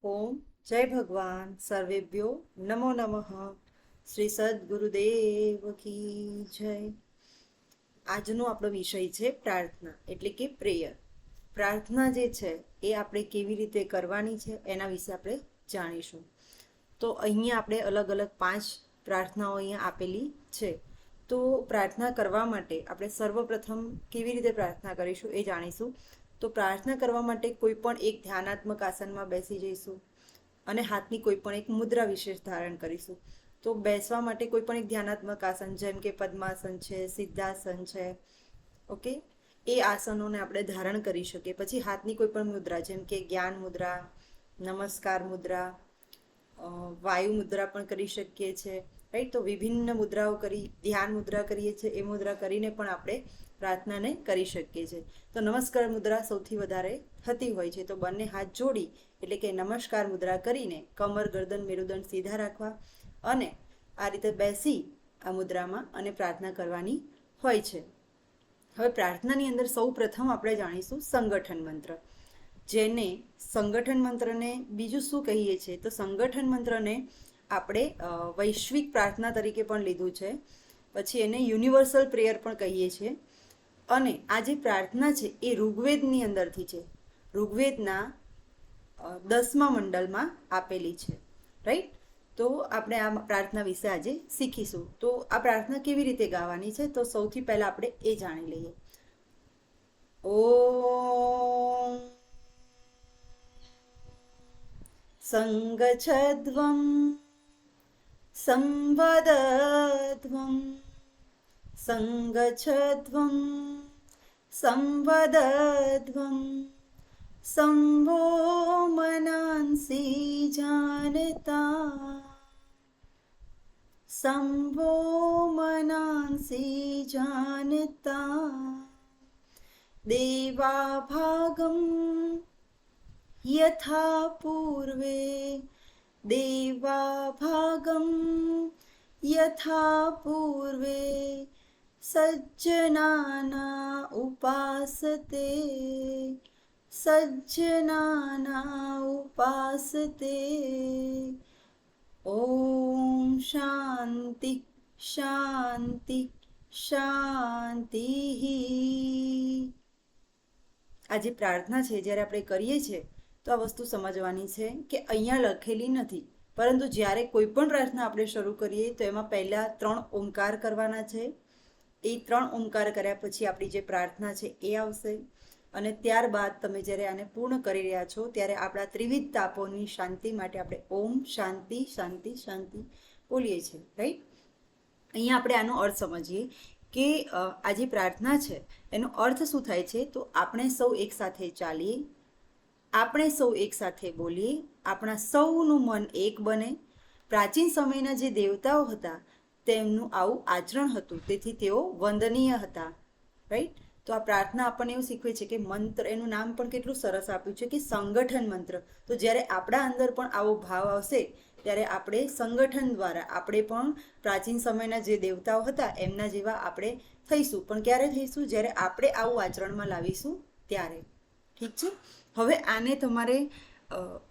ઓમ જય ભગવાન સર્વેભ્યો નમો નમઃ. શ્રી સદગુરુદેવ કી જય. આજનો આપણો વિષય છે પ્રાર્થના એટલે કે પ્રેયર. પ્રાર્થના જે છે એ આપણે કેવી રીતે કરવાની છે એના વિશે આપણે જાણીશું. તો અહીંયા આપણે અલગ અલગ 5 પ્રાર્થનાઓ અહીંયા આપેલી છે. તો પ્રાર્થના કરવા માટે આપણે સર્વપ્રથમ કેવી રીતે પ્રાર્થના કરીશું એ જાણીશું. તો પ્રાર્થના કરવા માટે કોઈ પણ એક ધ્યાનાત્મક આસનમાં બેસી જઈશું અને હાથની કોઈ પણ એક મુદ્રા વિશેષ ધારણ કરીશું. તો બેસવા માટે કોઈ પણ એક ધ્યાનાત્મક આસન, જેમ કે પદ્માસન છે, સિદ્ધાસન છે, ઓકે, એ આસનોને આપણે ધારણ કરી શકીએ. પછી હાથની કોઈ પણ મુદ્રા, જેમ કે જ્ઞાન મુદ્રા, નમસ્કાર મુદ્રા, વાયુ મુદ્રા પણ કરી શકીએ છીએ, રાઈટ. તો વિભિન્ન મુદ્રાઓ કરી, ધ્યાન મુદ્રા કરીએ છીએ, એ મુદ્રા કરીને પણ આપણે પ્રાર્થનાને કરી શકીએ છીએ. તો નમસ્કાર મુદ્રા સૌથી વધારે થતી હોય છે. તો બંને હાથ જોડી એટલે કે નમસ્કાર મુદ્રા કરીને કમર, ગરદન, મેરુદંડ સીધા રાખવા અને આ રીતે બેસી આ મુદ્રામાં અને પ્રાર્થના કરવાની હોય છે. હવે પ્રાર્થનાની અંદર સૌ પ્રથમ આપણે જાણીશું સંગઠન મંત્ર, જેને સંગઠન મંત્રને બીજું શું કહીએ છીએ તો સંગઠન મંત્રને આપણે વૈશ્વિક પ્રાર્થના તરીકે પણ લીધું છે. પછી એને યુનિવર્સલ પ્રેયર પણ કહીએ છીએ. અને આ જે પ્રાર્થના છે એ ઋગ્વેદની અંદરથી છે. ઋગ્વેદના 10મા મંડળમાં આપેલી છે, રાઈટ. તો આપણે આ પ્રાર્થના વિશે આજે શીખીશું. તો આ પ્રાર્થના કેવી રીતે ગાવાની છે તો સૌથી પહેલા આપણે એ જાણી લઈએ. ઓમ સંગચ્છદ્વં સંવદધ્વં સંગચ્છદ્વં સંવદધ્વં સંવો મનાંસી જાનતા સંવો મનાંસી જાનતા દેવા ભાગમ યથા પૂર્વે દેવા ભાગમ યથા પૂર્વે સજ્જનાના ઉપાસતે સજ્જનાના ઉપાસતે. ઓમ શાંતિ શાંતિ શાંતિ. આ જે પ્રાર્થના છે જ્યારે આપણે કરીએ છીએ તો આ વસ્તુ સમજવાની છે કે અહીંયા લખેલી નથી, પરંતુ જ્યારે કોઈ પણ પ્રાર્થના આપણે શરૂ કરીએ તો એમાં પહેલાં 3 ઓમકાર કરવાના છે. એ 3 ઓમકાર કર્યા પછી આપણી જે પ્રાર્થના છે એ આવશે. અને ત્યારબાદ તમે જ્યારે આને પૂર્ણ કરી રહ્યા છો ત્યારે આપણા ત્રિવિધ તાપોની શાંતિ માટે આપણે ઓમ શાંતિ શાંતિ શાંતિ બોલીએ છીએ, રાઈટ. અહીંયા આપણે આનો અર્થ સમજીએ કે આ જે પ્રાર્થના છે એનો અર્થ શું થાય છે. તો આપણે સૌ એકસાથે ચાલીએ, આપણે સૌ એકસાથે બોલીએ, આપણા સૌનું મન એક બને. પ્રાચીન સમયના જે દેવતાઓ હતા તેમનું આવું આચરણ હતું, તેથી તેઓ વંદનીય હતા, રાઈટ. તો આ પ્રાર્થના આપણને એવું શીખવે છે કે મંત્ર, એનું નામ પણ કેટલું સરસ આપ્યું છે કે સંગઠન મંત્ર. તો જ્યારે આપણા અંદર પણ આવો ભાવ આવશે ત્યારે આપણે સંગઠન દ્વારા આપણે પણ પ્રાચીન સમયના જે દેવતાઓ હતા એમના જેવા આપણે થઈશું. પણ ક્યારે થઈશું? જ્યારે આપણે આવું આચરણમાં લાવીશું ત્યારે, ઠીક છે. હવે આને તમારે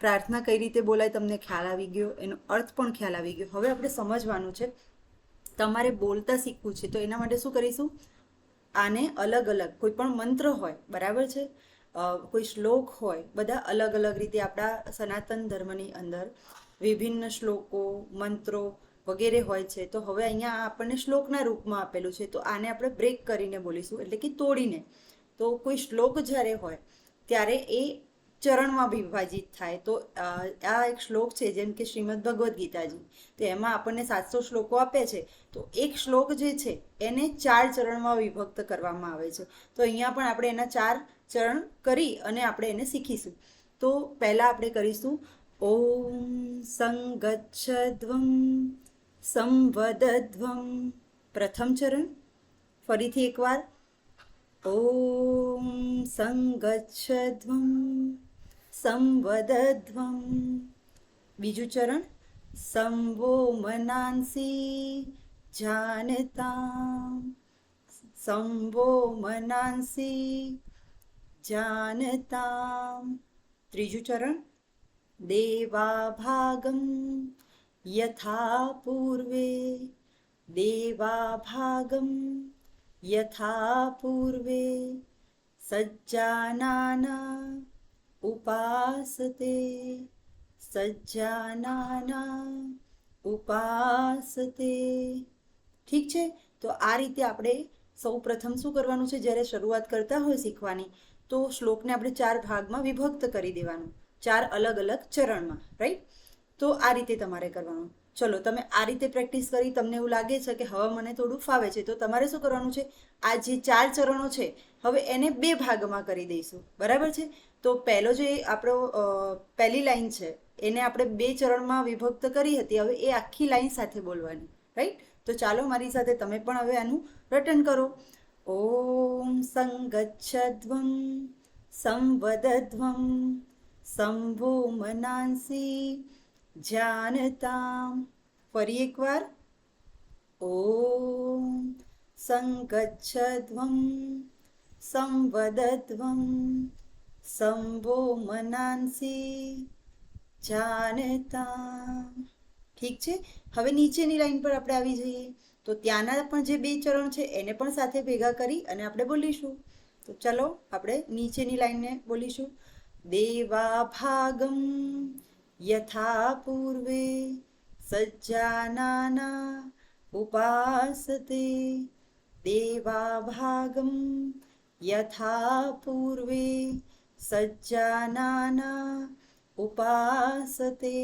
પ્રાર્થના કઈ રીતે બોલાય તમને ખ્યાલ આવી ગયો, એનો અર્થ પણ ખ્યાલ આવી ગયો. હવે આપણે સમજવાનું છે, તમારે બોલતા શીખવું છે. તો એના માટે શું કરીશું, આને અલગ અલગ કોઈ પણ મંત્ર હોય, બરાબર છે, કોઈ શ્લોક હોય, બધા અલગ અલગ રીતે આપણા સનાતન ધર્મની અંદર વિભિન્ન શ્લોકો, મંત્રો વગેરે હોય છે. તો હવે અહીંયા આપણને શ્લોકના રૂપમાં આપેલું છે, તો આને આપણે બ્રેક કરીને બોલીશું, એટલે કે તોડીને. તો કોઈ શ્લોક જ્યારે હોય ત્યારે એ ચરણમાં વિભાજિત થાય. તો આ એક શ્લોક છે, જેમ કે શ્રીમદ ભગવદ્ ગીતાજી, તો એમાં આપણને 700 શ્લોકો આપે છે. તો એક શ્લોક જે છે એને 4 ચરણમાં વિભક્ત કરવામાં આવે છે. તો અહીંયા પણ આપણે એના 4 ચરણ કરી અને આપણે એને શીખીશું. તો પહેલાં આપણે કરીશું ઓમ સંગચ્છદ્વં સંવદધ્વં, પ્રથમ ચરણ. ફરીથી એકવાર ઓમ સંગચ્છદ્વં સંવદધ્વં, બીજું ચરણ સંવો મનાંસી જાનતા સંવો મનાંસી જાનતા, ત્રીજું ચરણ देवाभागं यथा पूर्वे देवाभागं यथा पूर्वे सज्जानाना उपासते સજ્જાનાના ઉપાસતે. ઠીક છે, તો આ રીતે આપણે સૌ પ્રથમ શું કરવાનું છે, જ્યારે શરૂઆત કરતા હોય શીખવાની તો શ્લોકને આપણે 4 ભાગમાં વિભક્ત કરી દેવાનું, 4 અલગ અલગ ચરણમાં, રાઈટ. તો આ રીતે તમારે કરવાનું. ચલો, તમે આ રીતે પ્રેક્ટિસ કરી, તમને એવું લાગે છે કે હવે મને થોડું ફાવે છે, તો તમારે શું કરવાનું છે, આ જે 4 ચરણો છે હવે એને 2 ભાગમાં કરી દઈશું, બરાબર છે. તો પહેલો જે આપણો પહેલી લાઈન છે એને આપણે 2 ચરણમાં વિભક્ત કરી હતી, હવે એ આખી લાઈન સાથે બોલવાની, રાઈટ. તો ચાલો મારી સાથે તમે પણ હવે આનું રટન કરો. ઓમ સંગચ્છધ્વં સંવદધ્વં શંભો મનાંસી જાનતામ. ફરી એકવાર. ઓમ સંગચ્છધ્વં સંવદધ્વં શંભો મનાંસી જાનતા. ઠીક છે, હવે નીચેની લાઈન પર આપણે આવી જઈએ. તો ત્યાંના પણ જે 2 ચરણ છે એને પણ સાથે ભેગા કરી અને આપણે બોલીશું. તો ચલો આપણે નીચેની લાઈનને બોલીશું. દેવાભાગમ યથા પૂર્વે સજ્જાનાના ઉપાસતે. દેવાભાગમ યથા પૂર્વે સજ્જાનાના ઉપાસતે.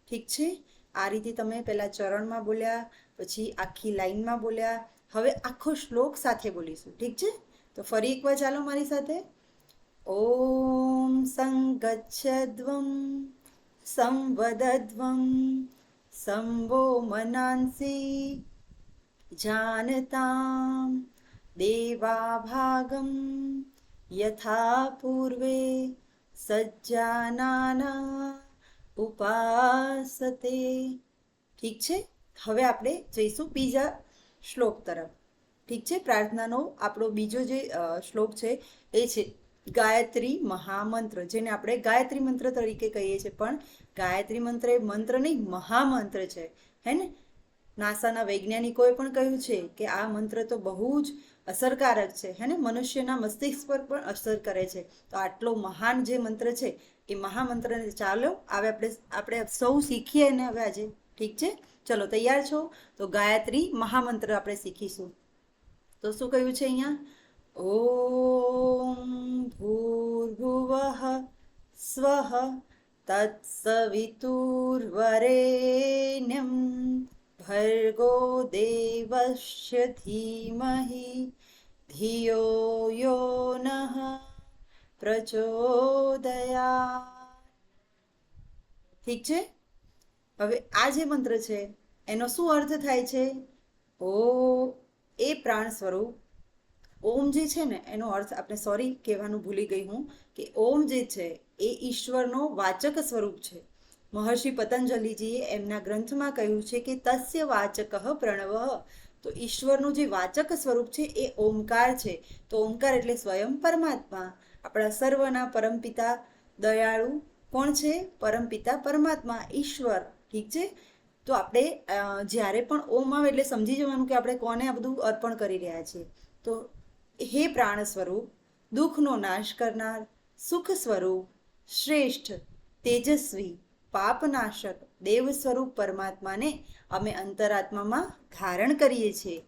ઠીક છે, આ રીતે તમે પહેલાં ચરણમાં બોલ્યા, પછી આખી લાઈનમાં બોલ્યા, હવે આખો શ્લોક સાથે બોલીશું. ઠીક છે, તો ફરી એકવાર ચાલો મારી સાથે. ઓમ સંગચ્છધ્વં સંવદધ્વં શંભો મનાંસી જાનતામ. દેવાભાગમ યથા પૂર્વે સજ્જાનાના ઉપાસતે. ઠીક છે, હવે આપણે જઈશું બીજા શ્લોક તરફ. ઠીક છે, પ્રાર્થનાનો આપણો બીજો જે શ્લોક છે એ છે ગાયત્રી મહામંત્ર, જેને આપણે ગાયત્રી મંત્ર તરીકે કહીએ છીએ. પણ ગાયત્રી મંત્ર એ મંત્ર નહીં, મહામંત્ર છે, હે ને. નાસાના વૈજ્ઞાનિકોએ પણ કહ્યું છે કે આ મંત્ર તો બહુ જ અસરકારક છે, હે ને, મનુષ્યના મસ્તિષ્ક પર પણ અસર કરે છે. તો આટલો મહાન જે મંત્ર છે એ મહામંત્રને ચાલો આપણે સૌ શીખીએ ને હવે આજે. ઠીક છે, ચલો તૈયાર છો? તો ગાયત્રી મહામંત્ર આપણે શીખીશું. તો શું કહ્યું છે અહીંયા? ઓમ ભૂર્ભુવઃ સ્વઃ તત્સવિતુર્વરેણ્યં ભર્ગો દેવસ્ય ધીમહિ ધિયો યો નઃ પ્રચોદયાત. ઠીક છે, હવે આ જે મંત્ર છે એનો શું અર્થ થાય છે? ઓ એ પ્રાણ સ્વરૂપ. ઓમ જે છે ને એનો અર્થ આપણે કહેવાનું ભૂલી ગઈ હું કે ઓમ જે છે એ ઈશ્વરનો વાચક સ્વરૂપ છે. મહર્ષિ પતંજલિજીએ એમના ગ્રંથમાં કહ્યું છે કે તસ્ય વાચક પ્રણવ. તો ઈશ્વરનું જે વાચક સ્વરૂપ છે એ ઓમકાર છે. તો ઓમકાર એટલે સ્વયં પરમાત્મા, આપણા સર્વના પરમપિતા દયાળુ કોણ છે? પરમપિતા પરમાત્મા ઈશ્વર. ઠીક છે, તો આપણે જ્યારે પણ ઓમ આવે એટલે સમજી જવાનું કે આપણે કોને આ બધું અર્પણ કરી રહ્યા છીએ. તો હે પ્રાણ સ્વરૂપ, દુઃખનો નાશ કરનાર, સુખ સ્વરૂપ, શ્રેષ્ઠ, તેજસ્વી, પાપનાશક દેવ સ્વરૂપ પરમાત્માને અમે અંતરાત્મામાં ધારણ કરીએ છીએ.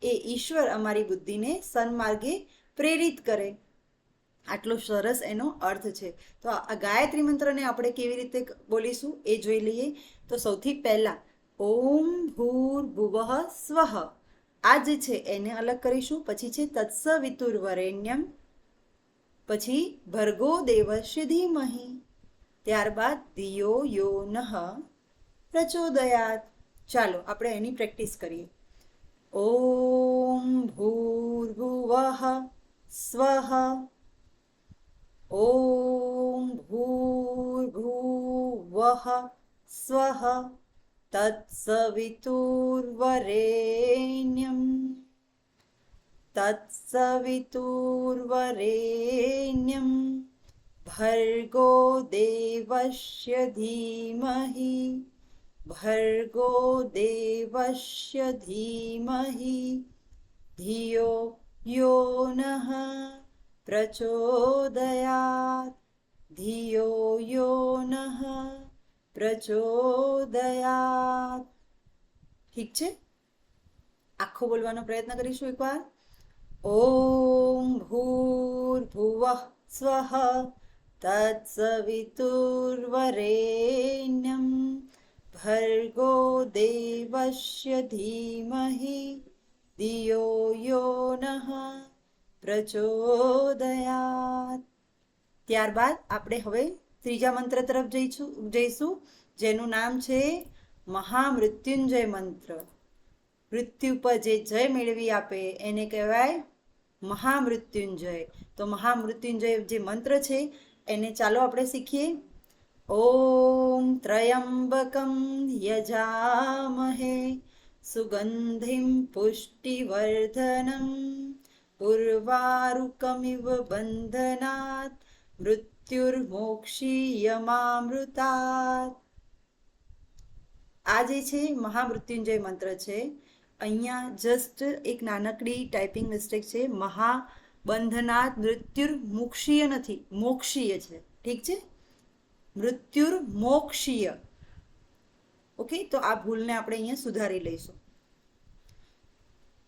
એ ઈશ્વર અમારી બુદ્ધિને સન્માર્ગે પ્રેરિત કરે. આટલો સરસ એનો અર્થ છે. તો આ ગાયત્રી મંત્રને આપણે કેવી રીતે બોલીશું એ જોઈ લઈએ. તો સૌથી પહેલાં ઓમ ભૂર્ભુવઃ સ્વઃ, આ જે છે એને અલગ કરીશું. પછી છે તત્સવિતુર્વરેણ્યમ, પછી ભર્ગો દેવસ્ય ધીમહિ, ત્યારબાદ ધિયો યો નઃ પ્રચોદયાત. ચાલો આપણે એની પ્રેક્ટિસ કરીએ. ઓમ ભૂર્ભુવઃ સ્વઃ ઓમ ભૂર્ભુવઃ સ્વઃ તત્સવિતુર્વરેણ્યમ તત્સવિતુર્વરેણ્યમ ભર્ગો દેવસ્ય ધીમહિ ભર્ગો દેવસ્ય ધીમહિ ધિયો યો નઃ પ્રચોદયાત ધિયો યો નઃ પ્રચોદયાત. ઠીક છે, આખો બોલવાનો પ્રયત્ન કરીશું એકવાર. ઓમ ભૂર્ભુવઃ સ્વઃ તત્સવિતુર્વરેણ્યં ભર્ગો દેવસ્ય ધીમહિ ધિયો યો નઃ પ્રચોદયાત. ત્યારબાદ આપણે હવે ત્રીજા મંત્ર તરફ જઈશું જેનું નામ છે મહામૃત્યુંજય મંત્ર. મૃત્યુ પર જે જય મેળવી આપે એને કહેવાય મહામૃત્યુંજય. તો મહામૃત્યુંજય જે મંત્ર છે એને ચાલો આપણે શીખીએ. ઓમ ત્રયંબકમ યજામહે સુગંધિમ પુષ્ટિવર્ધનમ ઉર્વારુકમિવ બંધનાત મૃત્યુર્મોક્ષીયમામૃતાત. આ જે છે મહામૃત્યુંજય મંત્ર છે. અહીંયા જસ્ટ એક નાનકડી ટાઈપિંગ મિસ્ટેક છે. મહાબંધનાત મૃત્યુર્મોક્ષીય નથી, મોક્ષીય છે. ઠીક છે, મૃત્યુર્મોક્ષીય. ઓકે, તો આ ભૂલને આપણે અહીંયા સુધારી લઈશું.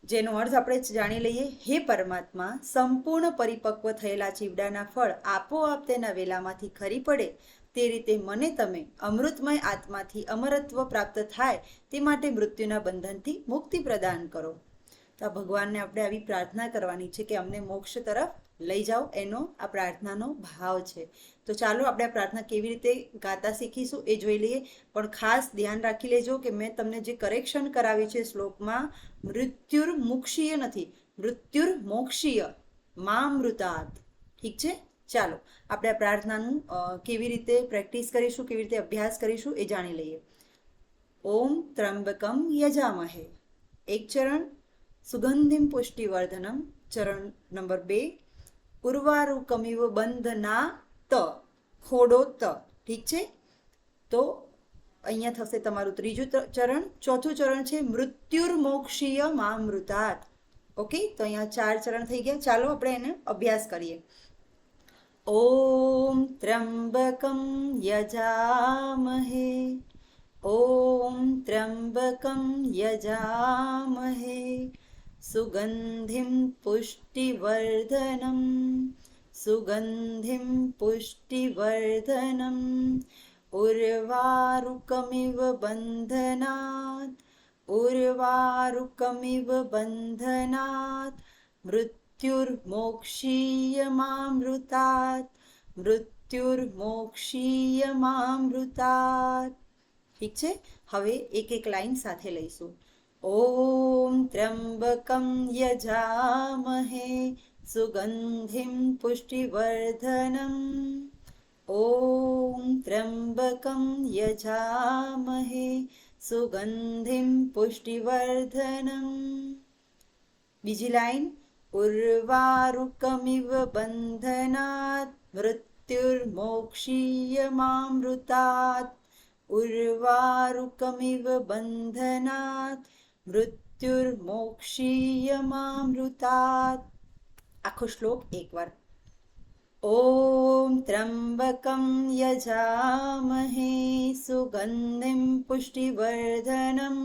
જેનો અર્થ આપણે જાણી લઈએ. હે પરમાત્મા, સંપૂર્ણ પરિપક્વ થયેલા ચીવડાના ફળ આપોઆપ તેના વેલામાંથી ખરી પડે તે રીતે મને તમે અમૃતમય આત્માથી અમરત્વ પ્રાપ્ત થાય તે માટે મૃત્યુના બંધનથી મુક્તિ પ્રદાન કરો. તો આ ભગવાનને આપણે આવી પ્રાર્થના કરવાની છે કે અમને મોક્ષ તરફ લઈ જાઓ, એનો આ પ્રાર્થનાનો ભાવ છે. તો ચાલો આપણે આ પ્રાર્થના કેવી રીતે ગાતા શીખીશું એ જોઈ લઈએ. પણ ખાસ ધ્યાન રાખી લેજો કે મેં તમને જે કરેક્શન કરાવી છે શ્લોકમાં, મૃત્યુર્મુક્ષીય નથી, મૃત્યુર્મોક્ષીય મામૃતાત. ઠીક છે, ચાલો આપણે આ પ્રાર્થનાનું કેવી રીતે પ્રેક્ટિસ કરીશું, કેવી રીતે અભ્યાસ કરીશું એ જાણી લઈએ. ઓમ ત્રંબકમ યજામહે, એક ચરણ. સુગંધિમ પુષ્ટિવર્ધનમ, ચરણ નંબર 2. ઉર્વારુકમિવ બંધના ત, ખોડો ત. ઠીક છે, તો અહીંયા થશે તમારું ત્રીજું ચરણ. ચોથું ચરણ છે મૃત્યુર્મોક્ષીય મામૃતાત. ઓકે, તો અહીંયા 4 ચરણ થઈ ગયા. ચાલો આપણે એને અભ્યાસ કરીએ. ઓમ ત્રંબકમ યજામહે ઓમ ત્રંબકમ યજામહે સુગંધિમ પુષ્ટિવર્ધનમ સુગંધિમ પુષ્ટિવર્ધનમ ઉર્વારુકમિવ બંધનાત ઉર્વારુકમિવ બંધનાત મૃત્યુર્મોક્ષીયમામૃતાત મૃત્યુર્મોક્ષીયમામૃતાત. ઠીક છે, હવે એક એક લાઈન સાથે લઈશું. ઓમ ત્રંબકમ યજામહે સુગંધિમ પુષ્ટિવર્ધનમ ઓમ ત્રંબકમ યજામહે સુગંધિમ પુષ્ટિવર્ધનમ. બીજી લાઈન. ઉર્વારુકમિવ બંધનાત મૃત્યુર્મોક્ષીયમામૃતાત ઉર્વારુકમિવ બંધનાત મૃત્યુર્મોક્ષીયમામૃતાત. આખો શ્લોક એકવાર. ઓમ ત્રંબકમ યજામહે સુગંધિમ પુષ્ટિવર્ધનમ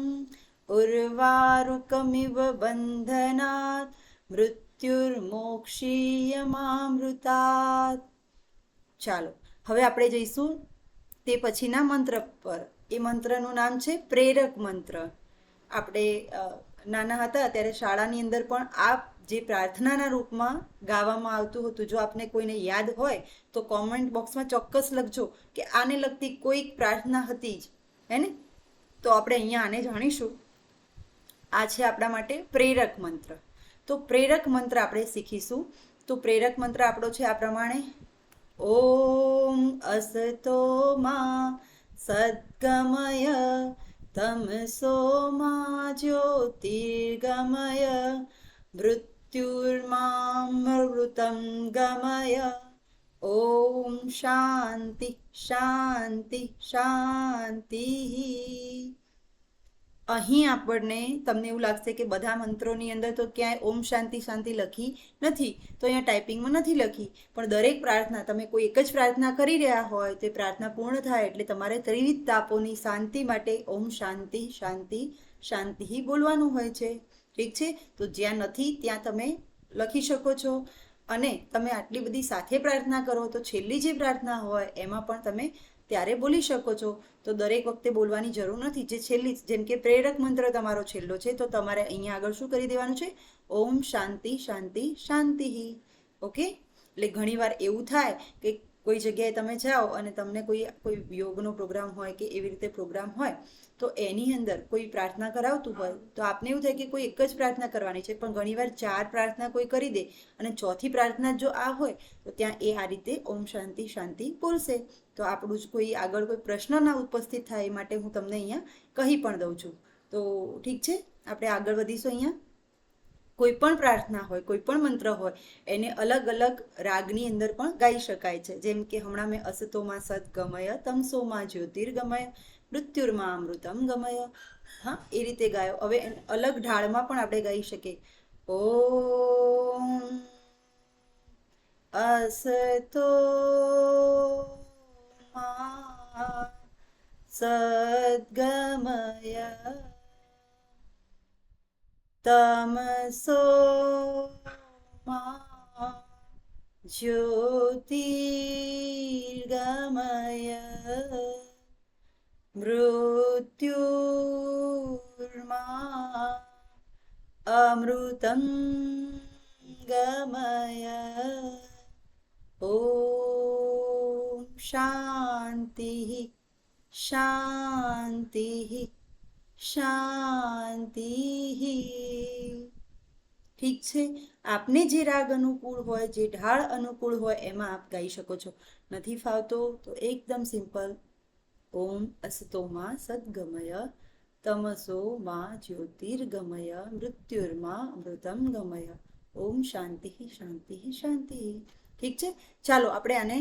ઉર્વારુકમિવ બંધનાત મૃત્યુર્મોક્ષીયમામૃતાત. ચાલો હવે આપણે જઈશું તે પછીના મંત્ર પર. એ મંત્રનું નામ છે પ્રેરક મંત્ર. આપણે નાના હતા ત્યારે શાળાની અંદર પણ આ જે પ્રાર્થનાના રૂપમાં ગાવામાં આવતું હતું. જો આપને કોઈને યાદ હોય તો કોમેન્ટ બોક્સમાં ચોક્કસ લખજો કે આને લગતી કોઈક પ્રાર્થના હતી જ, હે ને? તો આપણે અહીંયા આને જાણીશું. આ છે આપણા માટે પ્રેરક મંત્ર. તો પ્રેરક મંત્ર આપણે શીખીશું. તો પ્રેરક મંત્ર આપણો છે આ પ્રમાણે. ઓમ અસતો મા સદ્ગમય તમસો મા જ્યોતિર્ગમય મૃત્યુર્મામૃતમ ગમય ઓમ શાંતિ શાંતિ શાંતિ. અહીં આપણને તમને એવું લાગશે કે બધા મંત્રોની અંદર તો ક્યાંય ઓમ શાંતિ શાંતિ લખી નથી, તો અહીંયા ટાઈપિંગમાં નથી લખી, પણ દરેક પ્રાર્થના તમે કોઈ એક જ પ્રાર્થના કરી રહ્યા હોય તે પ્રાર્થના પૂર્ણ થાય એટલે તમારે ત્રિવિધ તાપોની શાંતિ માટે ઓમ શાંતિ શાંતિ શાંતિ બોલવાનું હોય છે. ઠીક છે, તો જ્યાં નથી ત્યાં તમે લખી શકો છો. અને તમે આટલી બધી સાથે પ્રાર્થના કરો તો છેલ્લી જે પ્રાર્થના હોય એમાં પણ તમે ત્યારે બોલી શકો છો. તો દરેક વખતે બોલવાની જરૂર નથી. જે છેલ્લી, જેમ કે પ્રેરક મંત્ર તમારો છેલ્લો છે તો તમારે અહીંયા આગળ શું કરી દેવાનું છે? ઓમ શાંતિ શાંતિ શાંતિ. ઓકે, એટલે ઘણીવાર એવું થાય કે કોઈ જગ્યાએ તમે જાઓ અને તમને કોઈ યોગનો પ્રોગ્રામ હોય કે એવી રીતે પ્રોગ્રામ હોય તો એની અંદર કોઈ પ્રાર્થના કરાવતું હોય તો આપને એવું થાય કે કોઈ એક જ પ્રાર્થના કરવાની છે, પણ ઘણીવાર 4 પ્રાર્થના કોઈ કરી દે અને ચોથી પ્રાર્થના જો આ હોય તો ત્યાં એ આ રીતે ઓમ શાંતિ શાંતિ બોલશે. તો આપણું જ કોઈ આગળ કોઈ પ્રશ્ન ના ઉપસ્થિત થાય એ માટે હું તમને અહીંયા કહી પણ દઉં છું. તો ઠીક છે, આપણે આગળ વધીશું. અહીંયા કોઈ પણ પ્રાર્થના હોય, કોઈ પણ મંત્ર હોય એને અલગ અલગ રાગની અંદર પણ ગાઈ શકાય છે. જેમ કે હમણાં મેં અસતોમાં સત ગમય, તમસોમાં જ્યોતિર્ગમય, મૃત્યુર્માં અમૃતમ ગમય, હા એ રીતે ગાયો. હવે અલગ ઢાળમાં પણ આપણે ગાઈ શકીએ. ઓમ અસતો સદ્ગમય તમસો જ્યોતિર્ગમય મૃત્યુર્મા અમૃતમ ગમય. ઓમ શાંતિ શાંતિ શાંતિ. ઠીક છે, આપને જે રાગ અનુકૂળ હોય, જે ઢાળ અનુકૂળ હોય એમાં આપ ગાઈ શકો છો. નથી ફાવતો તો એકદમ સિમ્પલ ઓમ અસતોમાં સદ્ગમય, તમસોમાં જ્યોતિર્ગમય, મૃત્યુર્માં અમૃતમ ગમય. ઓમ શાંતિ શાંતિ શાંતિ. ઠીક છે, ચાલો આપણે આને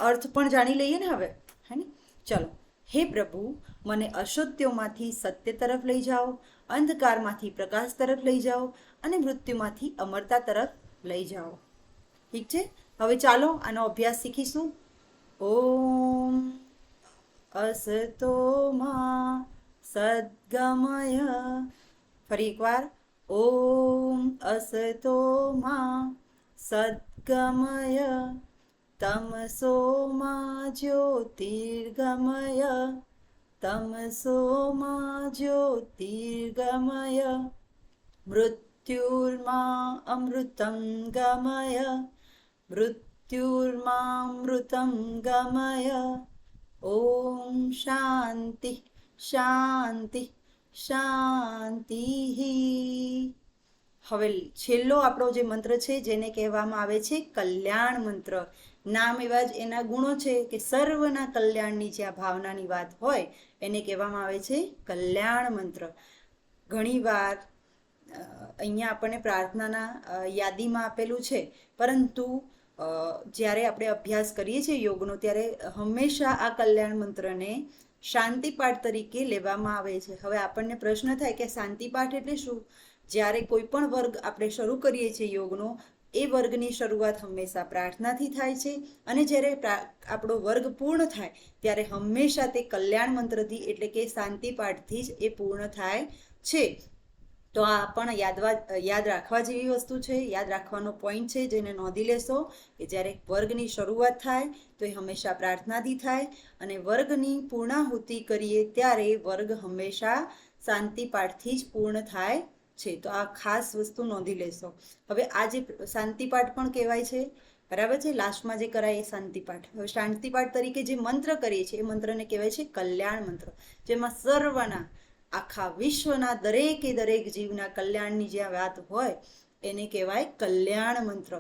અર્થ પણ જાણી લઈએ ને હવે, હે ને? ચલો. હે પ્રભુ, મને અસત્યોમાંથી સત્ય તરફ લઈ જાઓ, અંધકારમાંથી પ્રકાશ તરફ લઈ જાઓ અને મૃત્યુમાંથી અમરતા તરફ લઈ જાઓ. ઠીક છે, હવે ચાલો આનો અભ્યાસ શીખીશું. ઓમ અસતોમાં સદ્ગમય. ફરી એકવાર ઓમ અસતોમાં સદ્ગમય, તમસોમાં જ્યોતિર્ગમય, તમસોમાં જ્યોતિર્ગમય, મૃત્યુર્મા અમૃતમ ગમય, મૃત્યુર્મામૃતમ ગમય. ઓમ શાંતિ શાંતિ શાંતિ. હવે છેલ્લો આપણો જે મંત્ર છે જેને કહેવામાં આવે છે કલ્યાણ મંત્ર. નામ એવા જ એના ગુણો છે કે સર્વના કલ્યાણની જ્યાં ભાવનાની વાત હોય એને કહેવામાં આવે છે કલ્યાણ મંત્ર. ઘણીવાર અહીંયા આપણને પ્રાર્થનાના યાદીમાં આપેલું છે, પરંતુ જ્યારે આપણે અભ્યાસ કરીએ છીએ યોગનો ત્યારે હંમેશા આ કલ્યાણ મંત્રને શાંતિપાઠ તરીકે લેવામાં આવે છે. હવે આપણને પ્રશ્ન થાય કે શાંતિપાઠ એટલે શું? જ્યારે કોઈ પણ વર્ગ આપણે શરૂ કરીએ છીએ યોગનો, એ વર્ગની શરૂઆત હંમેશા પ્રાર્થનાથી થાય છે અને જ્યારે આપણો વર્ગ પૂર્ણ થાય ત્યારે હંમેશા તે કલ્યાણ મંત્રથી એટલે કે શાંતિપાઠથી જ એ પૂર્ણ થાય છે. તો આ પણ યાદ રાખવા જેવી વસ્તુ છે, યાદ રાખવાનો પોઈન્ટ છે જેને નોંધી લેશો કે જ્યારે વર્ગની શરૂઆત થાય તો એ હંમેશા પ્રાર્થનાથી થાય અને વર્ગની પૂર્ણાહુતિ કરીએ ત્યારે વર્ગ હંમેશા શાંતિપાઠથી જ પૂર્ણ થાય છે. તો આ ખાસ વસ્તુ નોંધી લેશો. હવે આ જે શાંતિપાઠ પણ કહેવાય છે, બરાબર છે, લાસ્ટમાં જે કરાય એ શાંતિપાઠ. હવે શાંતિપાઠ તરીકે જે મંત્ર કરીએ છીએ એ મંત્રને કહેવાય છે કલ્યાણ મંત્ર, જેમાં સર્વના આખા વિશ્વના દરેકે દરેક જીવના કલ્યાણની જ્યાં વાત હોય એને કહેવાય કલ્યાણ મંત્ર.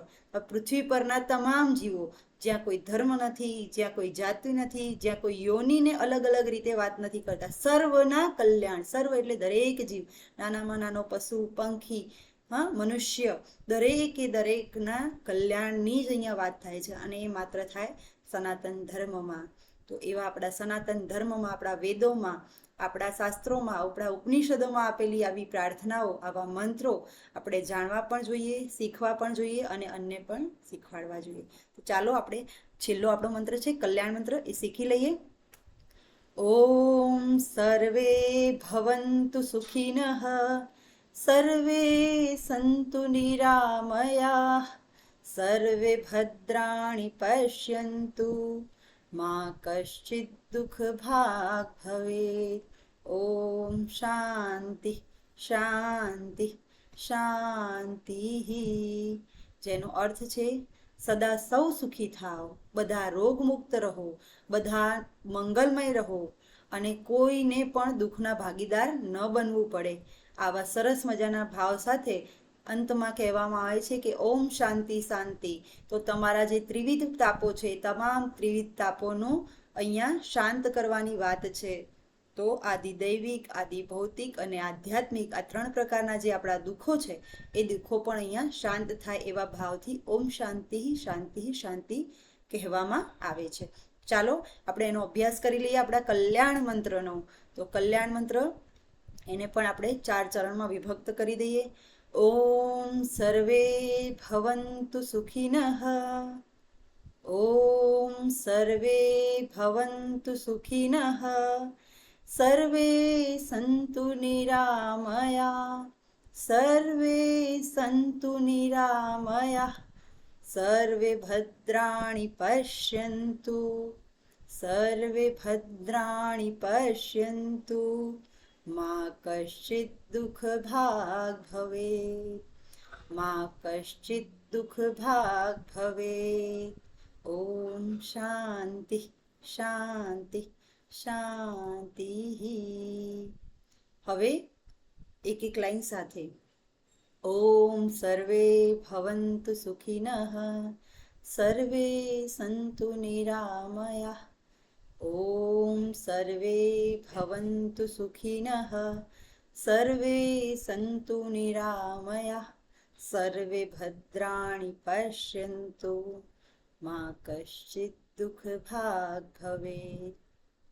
પૃથ્વી પરના તમામ જીવો, જ્યાં કોઈ ધર્મ નથી, જ્યાં કોઈ જાતિ નથી, જ્યાં કોઈ યોનિને અલગ અલગ રીતે વાત નથી કરતા, સર્વના કલ્યાણ. સર્વ એટલે દરેક જીવ, નાનામાં નાનો પશુ પંખી, હા, મનુષ્ય દરેકે દરેકના કલ્યાણની જ અહીંયા વાત થાય છે અને એ માત્ર થાય સનાતન ધર્મમાં. તો એવા આપણા સનાતન ધર્મમાં, આપણા વેદોમાં, આપણા શાસ્ત્રોમાં, આપણા ઉપનિષદોમાં આપેલી આવી પ્રાર્થનાઓ, આવા મંત્રો આપણે જાણવા પણ જોઈએ, શીખવા પણ જોઈએ અને અન્ય પણ શીખવાડવા જોઈએ. તો ચાલો આપણે છેલ્લો આપણો મંત્ર છે કલ્યાણ મંત્ર, એ શીખી લઈએ. ઓમ સર્વે ભવન્તુ સુખિનઃ, સર્વે સંતુ નિરામયાઃ, સર્વે ભદ્રાણિ પશ્યન્તુ, મા કશ્ચિદ દુઃખ ભાગ ભવેત. ઓમ શાંતિ શાંતિ શાંતિ, જેનો અર્થ છે સદા સૌ સુખી થાઓ, બધા રોગમુક્ત રહો, બધા મંગલમય રહો અને કોઈને પણ દુઃખના ભાગીદાર ન બનવું પડે. આવા સરસ મજાના ભાવ સાથે અંતમાં કહેવામાં આવે છે કે ઓમ શાંતિ શાંતિ. તો તમારા જે ત્રિવિધ તાપો છે, તમામ ત્રિવિધ તાપોનું અહીંયા શાંત કરવાની વાત છે. તો આદિ દૈવિક, આદિ ભૌતિક અને આધ્યાત્મિક આ 3 પ્રકારના જે આપણા દુઃખો છે એ દુઃખો પણ અહીંયા શાંત થાય એવા ભાવથી ઓમ શાંતિ શાંતિ શાંતિ કહેવામાં આવે છે. ચાલો આપણે એનો અભ્યાસ કરી લઈએ આપણા કલ્યાણ મંત્રનો. તો કલ્યાણ મંત્ર એને પણ આપણે 4 ચરણમાં વિભક્ત કરી દઈએ. ઓમ સર્વે ભવન્તુ સુખિનઃ, ઓમ સર્વે ભવન્તુ સુખિનઃ, સર્વે સંતુ નિરામયા, સર્વે સંતુ નિરામયા, સર્વે ભદ્રાણિ પશ્યન્તુ, સર્વે ભદ્રાણિ પશ્યન્તુ, મા કશ્ચિદ દુઃખ ભાગ ભવેત, મા કશ્ચિદ દુઃખ ભાગ ભવેત. ઓમ શાંતિ શાંતિ શાંતિ. હવે એક એક લાઈન સાથે. ઓમ સર્વે ભવન્તુ સુખિનઃ, સર્વે સંતુ નિરામયાઃ, ઓમ સર્વે ભવન્તુ સુખિનઃ, સર્વે સંતુ નિરામયાઃ, સર્વે ભદ્રાણિ પશ્યન્તુ, મા કશ્ચિદ દુઃખ ભાગ ભવેત,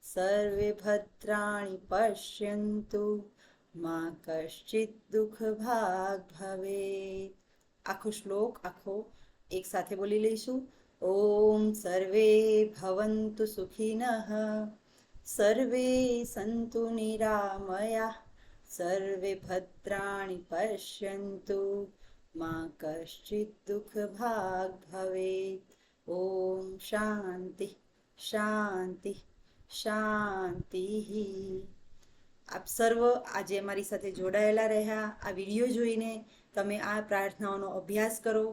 સર્વે ભદ્રાણિ પશ્યન્તુ, મા કશ્ચિદ દુઃખ ભાગ ભવેત. આખો શ્લોક આખો એક સાથે બોલી લઈશું. ઓમ સર્વે ભવન્તુ સુખિનઃ, સર્વે સંતુ નિરામયાઃ, સર્વે ભદ્રાણિ પશ્યન્તુ, મા કશ્ચિદ દુઃખ ભાગ ભવેત. ઓમ શાંતિ શાંતિ શાંતિ. આપ સર્વ આજે અમારી સાથે જોડાયેલા રહ્યા. આ વિડીયો જોઈને તમે આ પ્રાર્થનાઓનો અભ્યાસ કરો.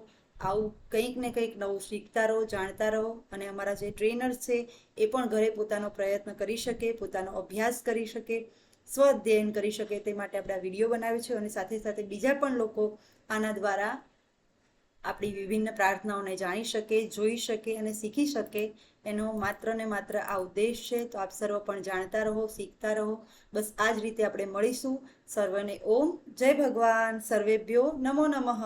આવું કંઈક ને કંઈક નવું શીખતા રહો, જાણતા રહો અને અમારા જે ટ્રેનર્સ છે એ પણ ઘરે પોતાનો પ્રયત્ન કરી શકે, પોતાનો અભ્યાસ કરી શકે, સ્વ અધ્યયન કરી શકે, તે માટે આપણે આ વિડીયો બનાવ્યો છે અને સાથે સાથે બીજા પણ લોકો આના દ્વારા આપણી વિભિન્ન પ્રાર્થનાઓને જાણી શકે, જોઈ શકે અને શીખી શકે, એનો માત્ર ને માત્ર આ ઉદ્દેશ છે. તો આપ સર્વ પણ જાણતા રહો, શીખતા રહો. બસ આ જ રીતે આપણે મળીશું. સર્વને ઓમ જય ભગવાન. સર્વેભ્યો નમો નમઃ.